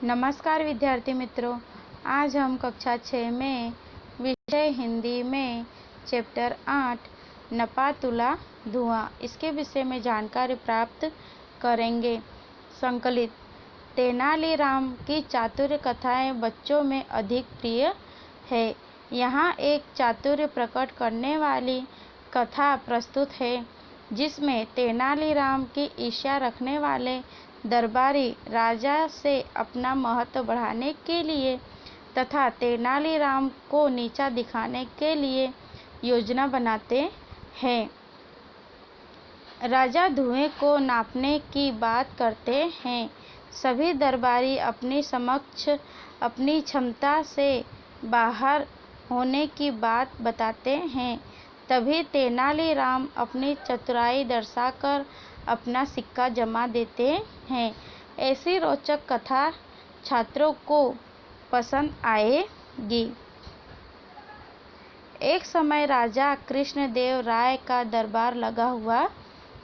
नमस्कार विद्यार्थी मित्रों, आज हम कक्षा 6 में विषय हिंदी में चैप्टर 8 नपा तुला धुआं इसके विषय में जानकारी प्राप्त करेंगे। संकलित। तेनालीराम की चातुर्य कथाएं बच्चों में अधिक प्रिय है। यहाँ एक चातुर्य प्रकट करने वाली कथा प्रस्तुत है जिसमें तेनालीराम की ईर्ष्या रखने वाले दरबारी राजा से अपना महत्व बढ़ाने के लिए तथा तेनालीराम को नीचा दिखाने के लिए योजना बनाते हैं। राजा धुएं को नापने की बात करते हैं। सभी दरबारी अपनी समक्ष अपनी क्षमता से बाहर होने की बात बताते हैं। तभी तेनालीराम अपनी चतुराई दर्शाकर अपना सिक्का जमा देते हैं। ऐसी रोचक कथा छात्रों को पसंद आएगी। एक समय राजा कृष्णदेव राय का दरबार लगा हुआ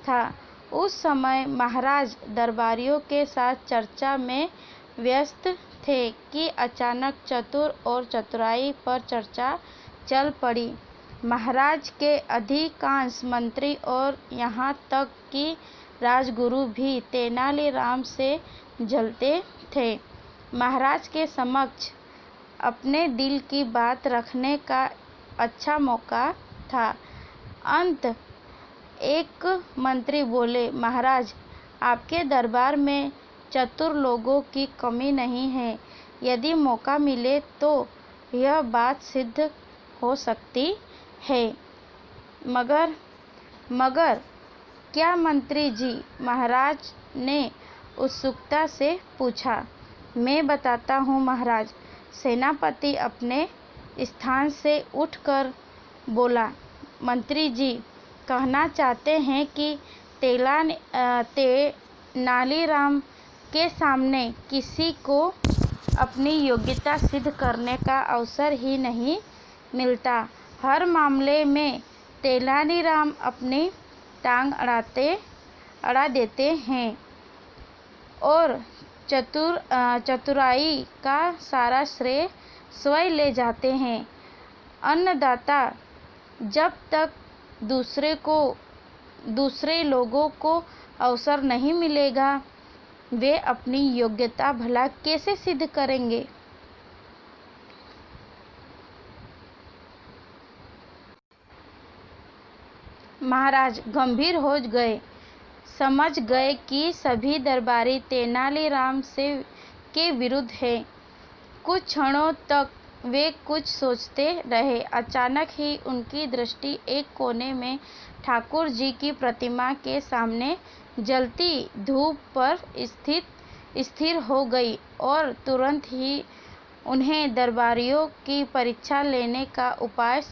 था। उस समय महाराज दरबारियों के साथ चर्चा में व्यस्त थे कि अचानक चतुर और चतुराई पर चर्चा चल पड़ी। महाराज के अधिकांश मंत्री और यहाँ तक कि राजगुरु भी तेनालीराम से जलते थे। महाराज के समक्ष अपने दिल की बात रखने का अच्छा मौका था। अंत एक मंत्री बोले, महाराज, आपके दरबार में चतुर लोगों की कमी नहीं है। यदि मौका मिले तो यह बात सिद्ध हो सकती है। मगर क्या मंत्री जी? महाराज ने उत्सुकता से पूछा। मैं बताता हूँ महाराज। सेनापति अपने स्थान से उठकर बोला। मंत्री जी कहना चाहते हैं कि तेनालीराम के सामने किसी को अपनी योग्यता सिद्ध करने का अवसर ही नहीं मिलता। हर मामले में तेनालीराम अपनी टांग अड़ा देते हैं और चतुराई का सारा श्रेय स्वयं ले जाते हैं। अन्नदाता जब तक दूसरे लोगों को अवसर नहीं मिलेगा, वे अपनी योग्यता भला कैसे सिद्ध करेंगे? महाराज गंभीर हो गए। समझ गए कि सभी दरबारी तेनालीराम के विरुद्ध हैं। कुछ क्षणों तक वे कुछ सोचते रहे। अचानक ही उनकी दृष्टि एक कोने में ठाकुर जी की प्रतिमा के सामने जलती धूप पर स्थिर हो गई और तुरंत ही उन्हें दरबारियों की परीक्षा लेने का उपाय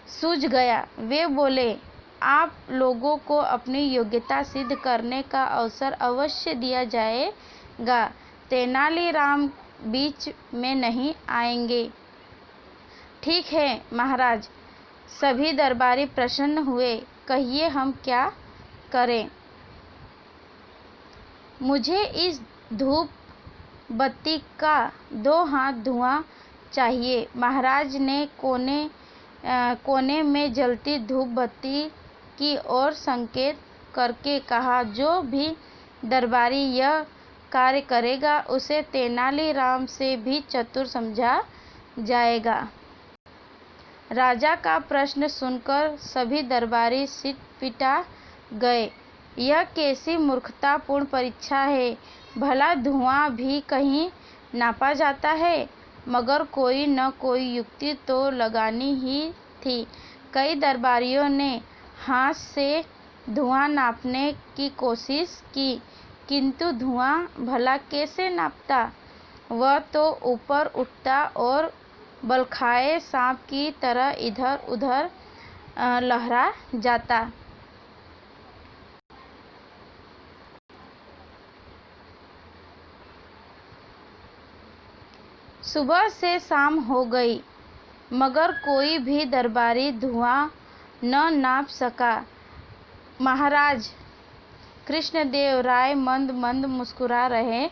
सूझ गया। वे बोले, आप लोगों को अपनी योग्यता सिद्ध करने का अवसर अवश्य दिया जाएगा। तेनालीराम बीच में नहीं आएंगे। ठीक है महाराज। सभी दरबारी प्रसन्न हुए। कहिए हम क्या करें? मुझे इस धूप बत्ती का 2 हाथ धुआं चाहिए। महाराज ने कोने में जलती धूप बत्ती की ओर संकेत करके कहा। जो भी दरबारी यह कार्य करेगा उसे तेनालीराम से भी चतुर समझा जाएगा। राजा का प्रश्न सुनकर सभी दरबारी सिटपिटा गए। यह कैसी मूर्खतापूर्ण परीक्षा है? भला धुआं भी कहीं नापा जाता है? मगर कोई न कोई युक्ति तो लगानी ही थी। कई दरबारियों ने हाथ से धुआं नापने की कोशिश की, किंतु धुआं भला कैसे नापता? वह तो ऊपर उठता और बलखाए सांप की तरह इधर उधर लहरा जाता। सुबह से शाम हो गई, मगर कोई भी दरबारी धुआं न नाप सका। महाराज कृष्णदेव राय मंद मंद मुस्कुरा रहे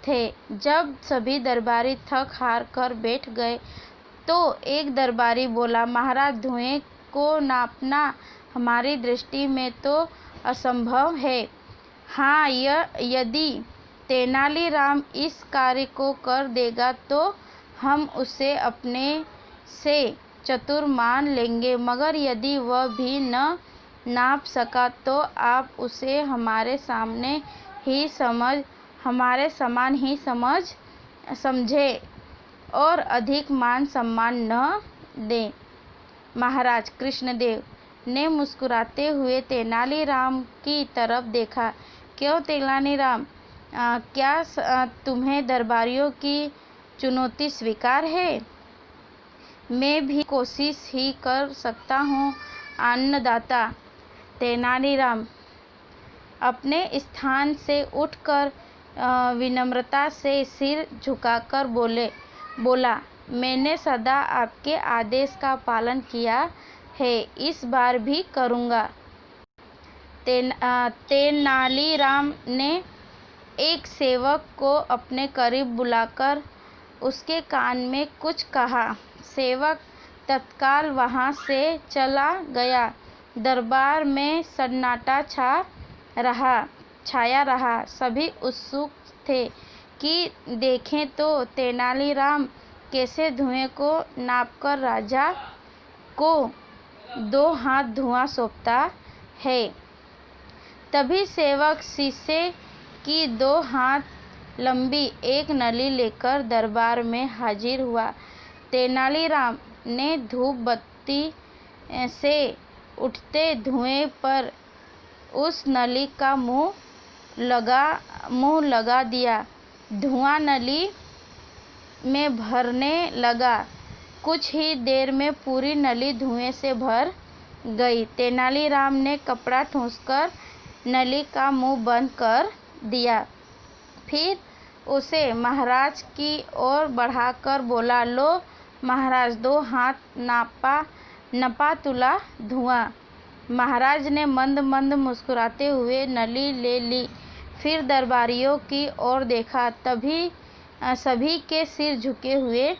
थे। जब सभी दरबारी थक हार कर बैठ गए तो एक दरबारी बोला, महाराज, धुएं को नापना हमारी दृष्टि में तो असंभव है। हाँ, यदि तेनालीराम इस कार्य को कर देगा तो हम उसे अपने से चतुर मान लेंगे, मगर यदि वह भी न नाप सका तो आप उसे हमारे समान ही समझे और अधिक मान सम्मान न दें। महाराज कृष्णदेव ने मुस्कुराते हुए तेनालीराम की तरफ देखा। क्यों तेनालीराम, क्या तुम्हें दरबारियों की चुनौती स्वीकार है? मैं भी कोशिश ही कर सकता हूँ अन्नदाता। तेनालीराम अपने स्थान से उठकर विनम्रता से सिर झुकाकर बोला, मैंने सदा आपके आदेश का पालन किया है, इस बार भी करूँगा। तेनालीराम ने एक सेवक को अपने करीब बुलाकर उसके कान में कुछ कहा। सेवक तत्काल वहाँ से चला गया। दरबार में सन्नाटा छाया रहा। सभी उत्सुक थे कि देखें तो तेनालीराम कैसे धुएं को नापकर राजा को 2 हाथ धुआं सौंपता है। तभी सेवक शीशे की 2 हाथ लंबी एक नली लेकर दरबार में हाजिर हुआ। तेनालीराम ने धूप बत्ती से उठते धुएं पर उस नली का मुंह लगा दिया। धुआं नली में भरने लगा। कुछ ही देर में पूरी नली धुएं से भर गई। तेनालीराम ने कपड़ा ठूंसकर नली का मुंह बंद कर दिया। फिर उसे महाराज की ओर बढ़ाकर बोला, लो महाराज, 2 हाथ नपा तुला धुआं। महाराज ने मंद मंद मुस्कुराते हुए नली ले ली। फिर दरबारियों की ओर देखा। तभी सभी के सिर झुके हुए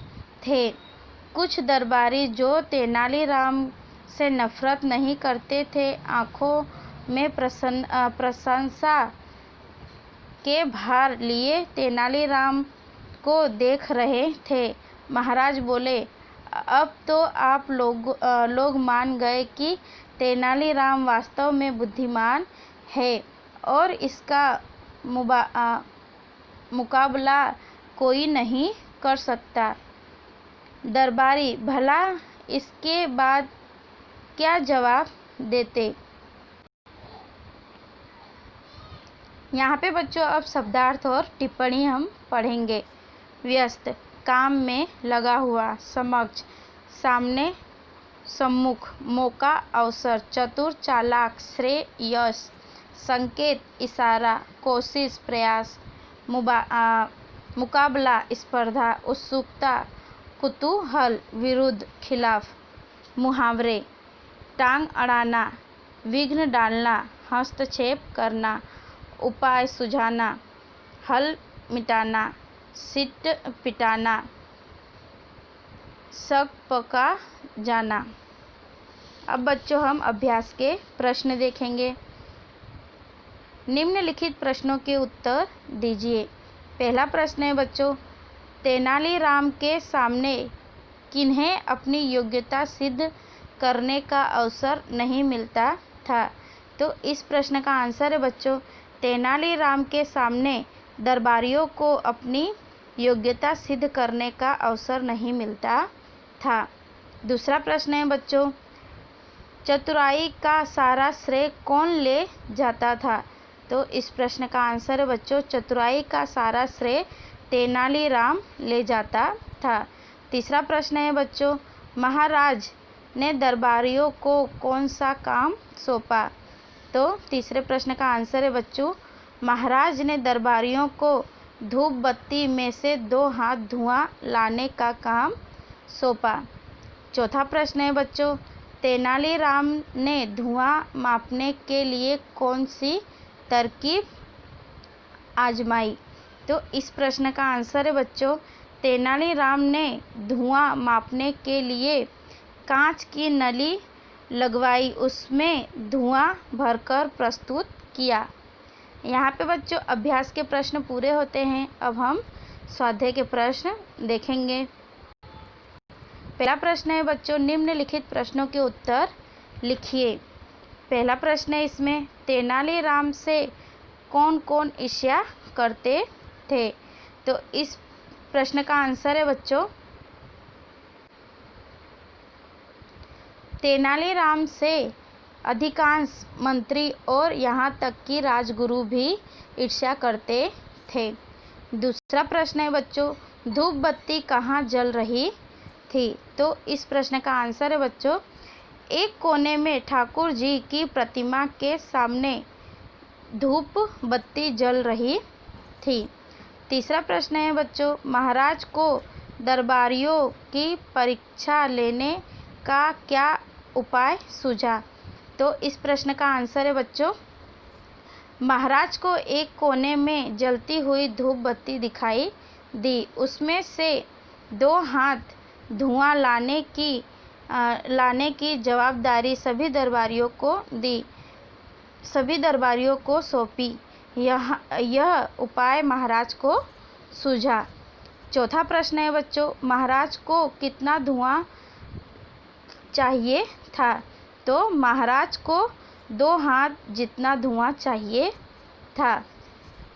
थे। कुछ दरबारी जो तेनालीराम से नफरत नहीं करते थे, आंखों में प्रशंसा के भार लिए तेनालीराम को देख रहे थे। महाराज बोले, अब तो आप लोग मान गए कि तेनालीराम वास्तव में बुद्धिमान है और इसका मुकाबला कोई नहीं कर सकता। दरबारी भला इसके बाद क्या जवाब देते? यहाँ पे बच्चों अब शब्दार्थ और टिप्पणी हम पढ़ेंगे। व्यस्त, काम में लगा हुआ। समक्ष, सामने, सम्मुख। मौका, अवसर। चतुर, चालाक। श्रेय, यश। संकेत, इशारा। कोशिश, प्रयास। मुकाबला, स्पर्धा। उत्सुकता, कुतूहल। विरुद्ध, खिलाफ। मुहावरे, टांग अड़ाना, विघ्न डालना, हस्तक्षेप करना, उपाय सुझाना, हल मिटाना, सिट पिटाना, शक पका जाना। अब बच्चों हम अभ्यास के प्रश्न देखेंगे। निम्नलिखित प्रश्नों के उत्तर दीजिए। पहला प्रश्न है बच्चों, तेनालीराम के सामने किन्हें अपनी योग्यता सिद्ध करने का अवसर नहीं मिलता था? तो इस प्रश्न का आंसर है बच्चों, तेनालीराम के सामने दरबारियों को अपनी योग्यता सिद्ध करने का अवसर नहीं मिलता था। दूसरा प्रश्न है बच्चों, चतुराई का सारा श्रेय कौन ले जाता था? तो इस प्रश्न का आंसर है बच्चों, चतुराई का सारा श्रेय तेनालीराम ले जाता था। तीसरा प्रश्न है बच्चों, महाराज ने दरबारियों को कौन सा काम सौंपा? तो तीसरे प्रश्न का आंसर है बच्चों, महाराज ने दरबारियों को धूप बत्ती में से 2 हाथ धुआं लाने का काम सौंपा। चौथा प्रश्न है बच्चों, तेनालीराम ने धुआं मापने के लिए कौन सी तरकीब आजमाई? तो इस प्रश्न का आंसर है बच्चों, तेनालीराम ने धुआं मापने के लिए कांच की नली लगवाई, उसमें धुआं भरकर प्रस्तुत किया। यहाँ पे बच्चों अभ्यास के प्रश्न पूरे होते हैं। अब हम स्वाध्याय के प्रश्न देखेंगे। पहला प्रश्न है बच्चों, निम्नलिखित प्रश्नों के उत्तर लिखिए। पहला प्रश्न है इसमें, तेनालीराम से कौन कौन ईर्ष्या करते थे? तो इस प्रश्न का आंसर है बच्चों, तेनालीराम से अधिकांश मंत्री और यहाँ तक कि राजगुरु भी ईर्ष्या करते थे। दूसरा प्रश्न है बच्चों, धूप बत्ती कहाँ जल रही थी? तो इस प्रश्न का आंसर है बच्चों, एक कोने में ठाकुर जी की प्रतिमा के सामने धूप बत्ती जल रही थी। तीसरा प्रश्न है बच्चों, महाराज को दरबारियों की परीक्षा लेने का क्या उपाय सूझा? तो इस प्रश्न का आंसर है बच्चों, महाराज को एक कोने में जलती हुई धूप बत्ती दिखाई दी, उसमें से 2 हाथ धुआं लाने की जवाबदारी सभी दरबारियों को सौंपी। यह उपाय महाराज को सूझा। चौथा प्रश्न है बच्चों, महाराज को कितना धुआं चाहिए था? तो महाराज को 2 हाथ जितना धुआं चाहिए था।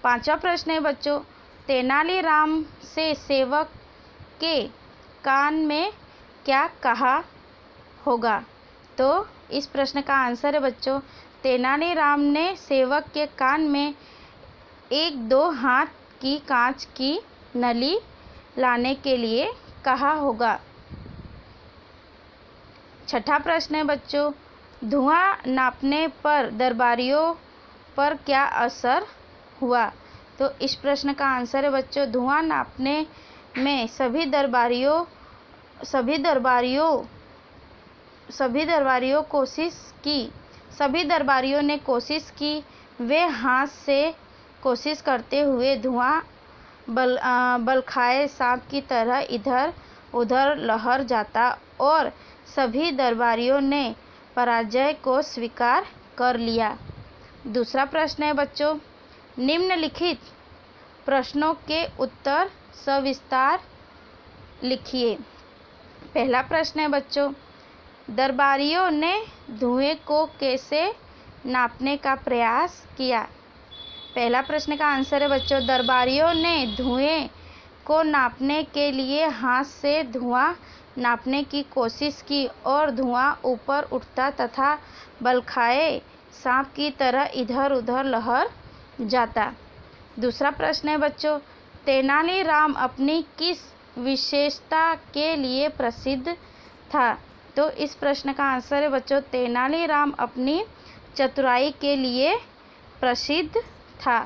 पांचवा प्रश्न है बच्चों, तेनालीराम से सेवक के कान में क्या कहा होगा? तो इस प्रश्न का आंसर है बच्चों, तेनालीराम ने सेवक के कान में 1-2 हाथ की कांच की नली लाने के लिए कहा होगा। छठा प्रश्न है बच्चों, धुआं नापने पर दरबारियों पर क्या असर हुआ? तो इस प्रश्न का आंसर है बच्चों, धुआं नापने में सभी दरबारियों ने कोशिश की। वे हाथ से कोशिश करते हुए धुआं बल खाए सांप की तरह इधर उधर लहर जाता और सभी दरबारियों ने पराजय को स्वीकार कर लिया। दूसरा प्रश्न है बच्चों, निम्नलिखित प्रश्नों के उत्तर सविस्तार लिखिए। पहला प्रश्न है बच्चों, दरबारियों ने धुएं को कैसे नापने का प्रयास किया? पहला प्रश्न का आंसर है बच्चों, दरबारियों ने धुएं को नापने के लिए हाथ से धुआं नापने की कोशिश की और धुआं ऊपर उठता तथा बल खाए सांप की तरह इधर उधर लहर जाता। दूसरा प्रश्न है बच्चों, तेनालीराम अपनी किस विशेषता के लिए प्रसिद्ध था? तो इस प्रश्न का आंसर है बच्चों, तेनालीराम अपनी चतुराई के लिए प्रसिद्ध था।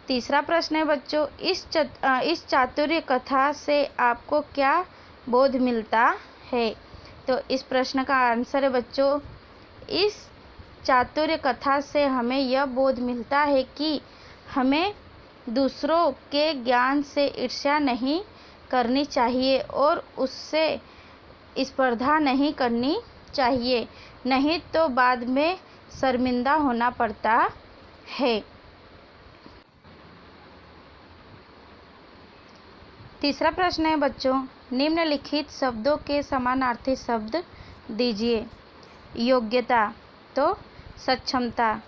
तीसरा प्रश्न है बच्चों, इस चातुर्य कथा से आपको क्या बोध मिलता है? तो इस प्रश्न का आंसर है बच्चों, इस चातुर्य कथा से हमें यह बोध मिलता है कि हमें दूसरों के ज्ञान से ईर्ष्या नहीं करनी चाहिए और उससे स्पर्धा नहीं करनी चाहिए, नहीं तो बाद में शर्मिंदा होना पड़ता है। तीसरा प्रश्न है बच्चों, निम्नलिखित शब्दों के समानार्थी शब्द दीजिए। योग्यता तो सक्षमता,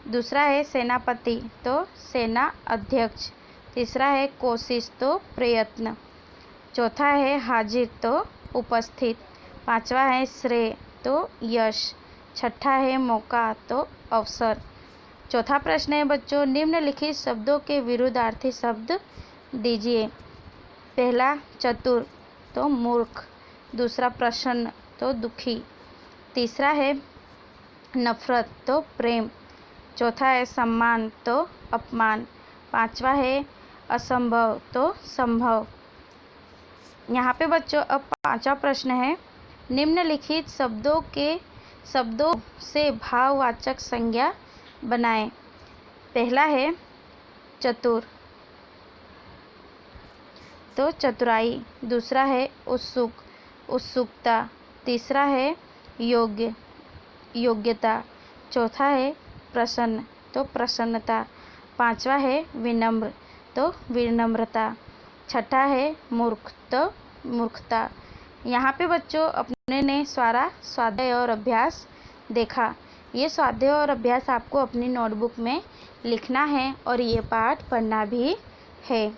दूसरा है सेनापति तो सेना अध्यक्ष, तीसरा है कोशिश तो प्रयत्न, चौथा है हाजिर तो उपस्थित, पांचवा है श्रेय तो यश, छठा है मौका तो अवसर। चौथा प्रश्न है बच्चों, निम्नलिखित शब्दों के विरुद्धार्थी शब्द दीजिए। पहला चतुर तो मूर्ख, दूसरा प्रसन्न तो दुखी, तीसरा है नफरत तो प्रेम, चौथा है सम्मान तो अपमान, पांचवा है असंभव तो संभव। यहाँ पे बच्चों अब पांचवा प्रश्न है, निम्नलिखित शब्दों से भाववाचक संज्ञा बनाएं। पहला है चतुर तो चतुराई। दूसरा है उत्सुक, उत्सुकता। तीसरा है योग्य, योग्यता। चौथा है प्रसन्न, तो प्रसन्नता। पांचवा है विनम्र, तो विनम्रता। छठा है मूर्ख, तो मूर्खता। यहाँ पे बच्चों अपने ने सारा स्वाध्याय और अभ्यास देखा। ये स्वाध्याय और अभ्यास आपको अपनी नोटबुक में लिखना है और ये पाठ पढ़ना भी है।